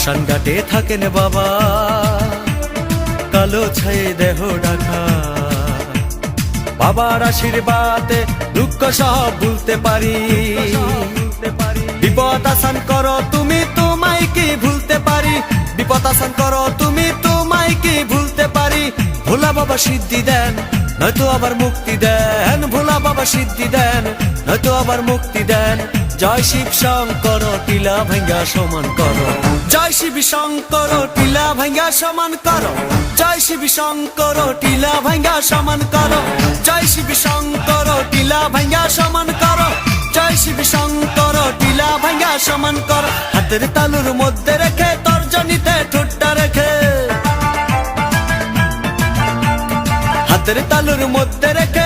শ্মশান ঘাটে থাকেন বাবা, কালো ছায়ে দেহ ঢাকা। বাবার আশীর্বাদে দুঃখ সব ভুলতে পারি। বিপদ আসান করো তুমি, তোমায় কি ভুলতে পারি। বিপদ আসান করো তুমি, তোমায় কি ভুলতে পারি। ভোলা বাবা সিদ্ধি দেন, নয়তো আবার মুক্তি দেন। ভোলা বাবা সিদ্ধি দেন, নয়তো আবার মুক্তি দেন। জয় শিব শঙ্কর টিলা ভাঙ্গা সমান করো। জয় শিব শঙ্কর টিলা ভাঙ্গা সমান করো। জয় শিব শঙ্কর টিলা ভাঙ্গা সমান করো। জয় শিব শঙ্কর টিলা ভাঙ্গা সমান করো। জয় শিব শঙ্কর টিলা ভাঙ্গা সমান করো। হাতের তালুর মধ্যে রেখে তর্জনীতে ঠোঁটটা রেখে, হাতের তালুর মধ্যে রেখে